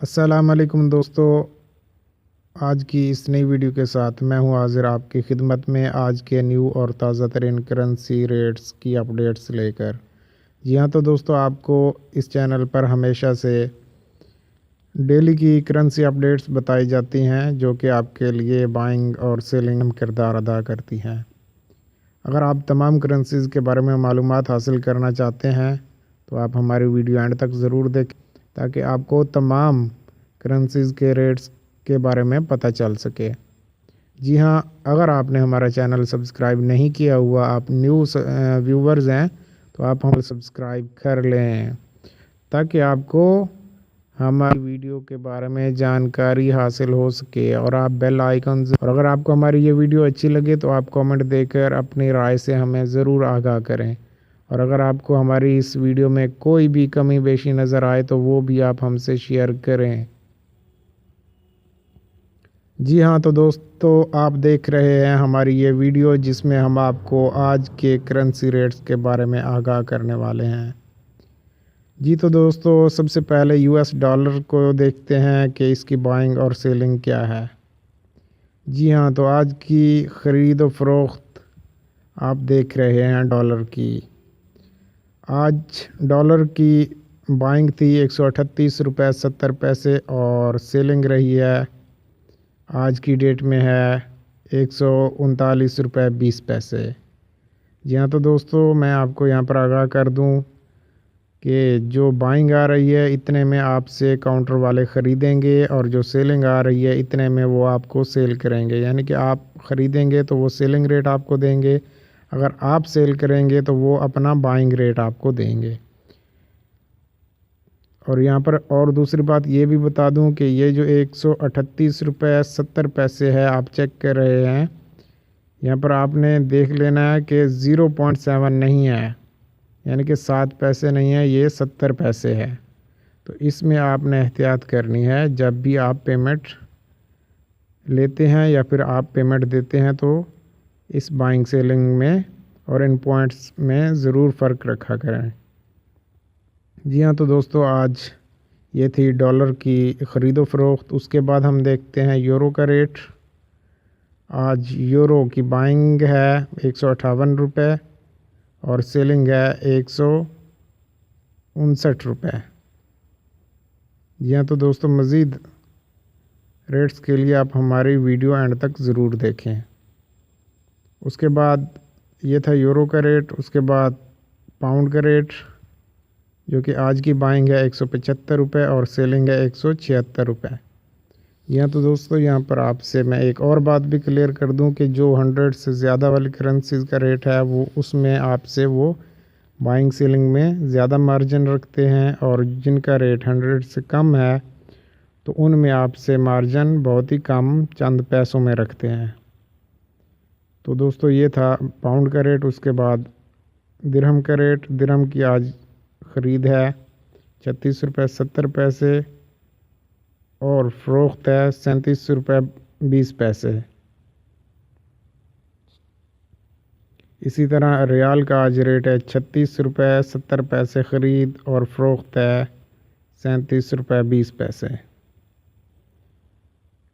अस्सलामुअलैकुम दोस्तों, आज की इस नई वीडियो के साथ मैं हूं हाज़िर आपकी खिदमत में आज के न्यू और ताज़ा तरीन करेंसी रेट्स की अपडेट्स लेकर। जी हाँ, तो दोस्तों आपको इस चैनल पर हमेशा से डेली की करेंसी अपडेट्स बताई जाती हैं जो कि आपके लिए बाइंग और सेलिंग किरदार अदा करती हैं। अगर आप तमाम करेंसीज़ के बारे में मालूमात हासिल करना चाहते हैं तो आप हमारी वीडियो एंड तक ज़रूर देखें ताकि आपको तमाम करेंसीज़ के रेट्स के बारे में पता चल सके। जी हाँ, अगर आपने हमारा चैनल सब्सक्राइब नहीं किया हुआ, आप न्यू व्यूवर्स हैं तो आप हम सब्सक्राइब कर लें ताकि आपको हमारी वीडियो के बारे में जानकारी हासिल हो सके और आप बेल आइकन और अगर आपको हमारी ये वीडियो अच्छी लगे तो आप कमेंट देकर अपनी राय से हमें ज़रूर आगाह करें। और अगर आपको हमारी इस वीडियो में कोई भी कमी बेशी नज़र आए तो वो भी आप हमसे शेयर करें। जी हाँ, तो दोस्तों आप देख रहे हैं हमारी ये वीडियो जिसमें हम आपको आज के करेंसी रेट्स के बारे में आगाह करने वाले हैं। जी तो दोस्तों सबसे पहले यूएस डॉलर को देखते हैं कि इसकी बाइंग और सेलिंग क्या है। जी हाँ, तो आज की ख़रीद और फ़रोख्त आप देख रहे हैं डॉलर की। आज डॉलर की बाइंग थी 138 रुपये 70 पैसे और सेलिंग रही है आज की डेट में है 139 रुपये 20 पैसे। जी हाँ, तो दोस्तों मैं आपको यहाँ पर आगाह कर दूँ कि जो बाइंग आ रही है इतने में आपसे काउंटर वाले ख़रीदेंगे और जो सेलिंग आ रही है इतने में वो आपको सेल करेंगे, यानी कि आप ख़रीदेंगे तो वो सेलिंग रेट आपको देंगे, अगर आप सेल करेंगे तो वो अपना बाइंग रेट आपको देंगे। और यहाँ पर और दूसरी बात ये भी बता दूं कि ये जो 138 रुपये 70 पैसे है आप चेक कर रहे हैं, यहाँ पर आपने देख लेना है कि 0.7 नहीं है, यानी कि 7 पैसे नहीं है, ये 70 पैसे है। तो इसमें आपने एहतियात करनी है जब भी आप पेमेंट लेते हैं या फिर आप पेमेंट देते हैं तो इस बाइंग सेलिंग में और इन पॉइंट्स में ज़रूर फ़र्क रखा करें। जी हाँ, तो दोस्तों आज ये थी डॉलर की ख़रीदो फ़रोख्त। उसके बाद हम देखते हैं यूरो का रेट। आज यूरो की बाइंग है 158 रुपये और सेलिंग है 159 रुपये। जी हाँ, तो दोस्तों मज़ीद रेट्स के लिए आप हमारी वीडियो एंड तक ज़रूर देखें। उसके बाद ये था यूरो का रेट। उसके बाद पाउंड का रेट जो कि आज की बाइंग है 175 रुपये और सेलिंग है 176 रुपये। यहाँ तो दोस्तों यहाँ पर आपसे मैं एक और बात भी क्लियर कर दूं कि जो 100 से ज़्यादा वाली करेंसीज़ का रेट है वो उसमें आपसे वो बाइंग सेलिंग में ज़्यादा मार्जिन रखते हैं और जिनका रेट 100 से कम है तो उनमें आपसे मार्जिन बहुत ही कम चंद पैसों में रखते हैं। तो दोस्तों ये था पाउंड का रेट। उसके बाद दिरहम का रेट। दिरहम की आज ख़रीद है 36 रुपये 70 पैसे और फ़रोख्त है 37 रुपये 20 पैसे। इसी तरह रियाल का आज रेट है 36 रुपये 70 पैसे ख़रीद और फ़रोख्त है 37 रुपये 20 पैसे।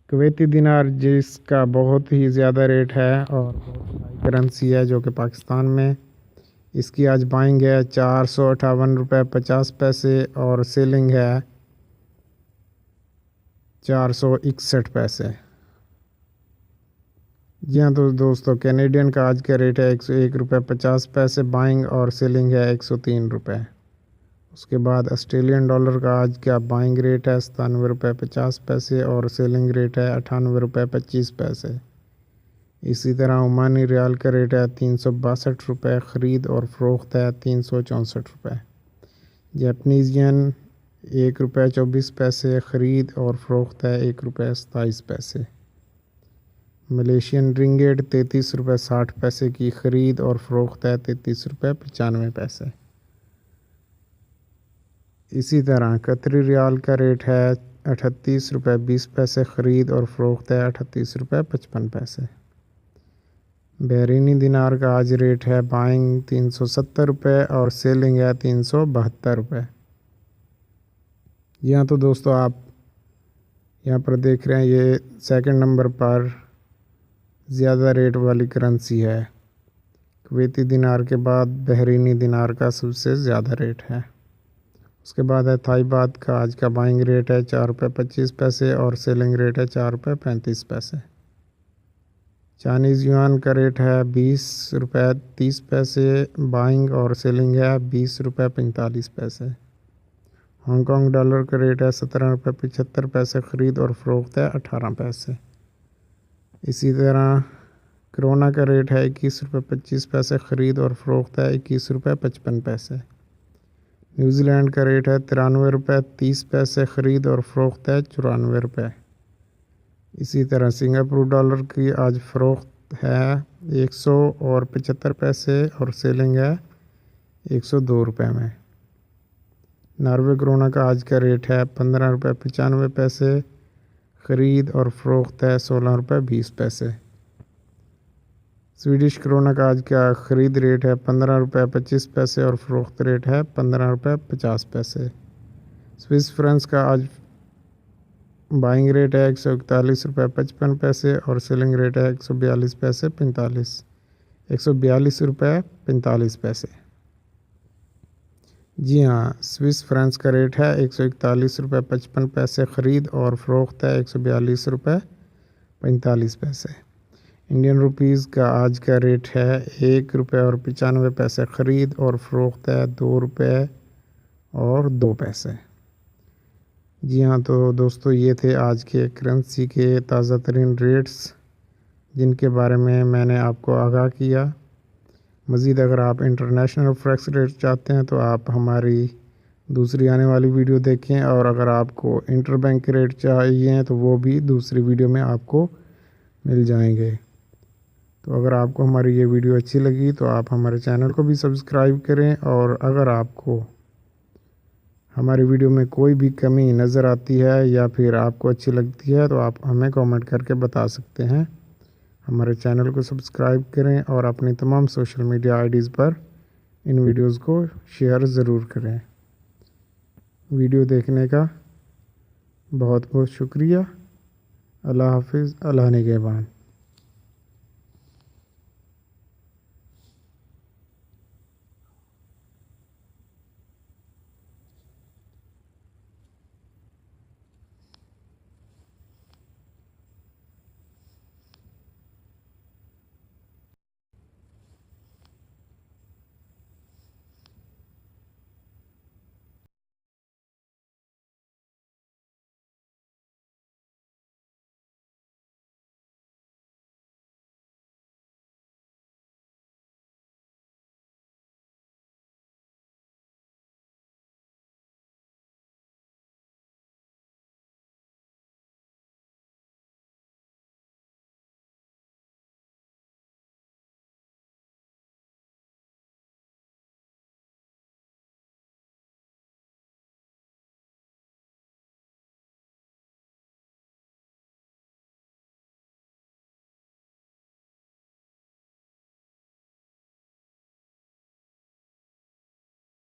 कुवैती दिनार जिसका बहुत ही ज़्यादा रेट है और बहुत हाई करेंसी है जो कि पाकिस्तान में, इसकी आज बाइंग है 458 रुपये 50 पैसे और सेलिंग है 461 पैसे। जी हाँ, तो दोस्तों कैनेडियन का आज का रेट है 101 रुपये 50 पैसे बाइंग और सेलिंग है 103 रुपये। उसके बाद ऑस्ट्रेलियन डॉलर का आज का बाइंग रेट है 97 रुपये 50 पैसे और सेलिंग रेट है 98 रुपये 25 पैसे। इसी तरह ओमानी रियाल का रेट है 362 रुपये ख़रीद और फ़रोख्त है 364 रुपये। जापानीज़ येन 1 रुपये 24 पैसे ख़रीद और फ़रोख्त है 1 रुपये 27 पैसे। मलेशियन रिंगेट 33 रुपये 60 पैसे की ख़रीद और फ़रोख्त है 33 रुपये 95 पैसे। इसी तरह कतरी रियाल का रेट है 38 रुपये 20 पैसे ख़रीद और फ़रोख्त है 38 रुपये 55 पैसे। बहरीनी दिनार का आज रेट है बाइंग 370 रुपये और सेलिंग है 372 रुपये। यहाँ तो दोस्तों आप यहाँ पर देख रहे हैं ये सेकंड नंबर पर ज़्यादा रेट वाली करेंसी है। कुवैती दिनार के बाद बहरीनी दिनार का सबसे ज़्यादा रेट है। उसके बाद है थाई बात का। आज का बाइंग रेट है 4 रुपये 25 पैसे और सेलिंग रेट है 4 रुपये 35 पैसे। चाइनीज़ युआन का रेट है 20 रुपये 30 पैसे बाइंग और सेलिंग है 20 रुपये 45 पैसे। हांगकांग डॉलर का रेट है 17 रुपये 75 पैसे ख़रीद और फ़रोख्त है 18 पैसे। इसी तरह कोरोना का रेट है 21 रुपये 25 पैसे ख़रीद और फ़रोख्त है 21 रुपये 55 पैसे। न्यूजीलैंड का रेट है 93 रुपये 30 पैसे ख़रीद और फ़रोख्त है 94 रुपये। इसी तरह सिंगापुर डॉलर की आज फ़रोख्त है 175 पैसे और सेलिंग है 102 रुपये में। नॉर्वे क्रोना का आज का रेट है 15 रुपये 95 पैसे ख़रीद और फ़रोख्त है 16 रुपये 20 पैसे। स्वीडिश क्रोना का आज का ख़रीद रेट है 15 रुपये 25 पैसे और फ़रोख्त रेट है 15 रुपये 50 पैसे। स्विस फ्रांस का आज बाइंग रेट है 141 रुपये 55 पैसे और सेलिंग रेट है 142 पैसे 142 रुपये 45 पैसे। जी हाँ, स्विस फ्रांस का रेट है 141 रुपये 55 पैसे ख़रीद और फ़रोख्त है 142 रुपये 45 पैसे। इंडियन रुपीज़ का आज का रेट है 1 रुपये और 95 पैसे ख़रीद और फ़रोख्त है 2 रुपये और 2 पैसे। जी हाँ, तो दोस्तों ये थे आज के करेंसी के ताज़ा तरीन रेट्स जिनके बारे में मैंने आपको आगाह किया। मज़ीद अगर आप इंटरनेशनल फॉरेक्स रेट चाहते हैं तो आप हमारी दूसरी आने वाली वीडियो देखें, और अगर आपको इंटरबैंक रेट चाहिए तो वो भी दूसरी वीडियो में आपको मिल जाएंगे। तो अगर आपको हमारी ये वीडियो अच्छी लगी तो आप हमारे चैनल को भी सब्सक्राइब करें, और अगर आपको हमारी वीडियो में कोई भी कमी नज़र आती है या फिर आपको अच्छी लगती है तो आप हमें कमेंट करके बता सकते हैं। हमारे चैनल को सब्सक्राइब करें और अपनी तमाम सोशल मीडिया आईडीज़ पर इन वीडियोस को शेयर ज़रूर करें। वीडियो देखने का बहुत बहुत शुक्रिया। अल्लाह हाफिज़। अल्लाह निगहबान।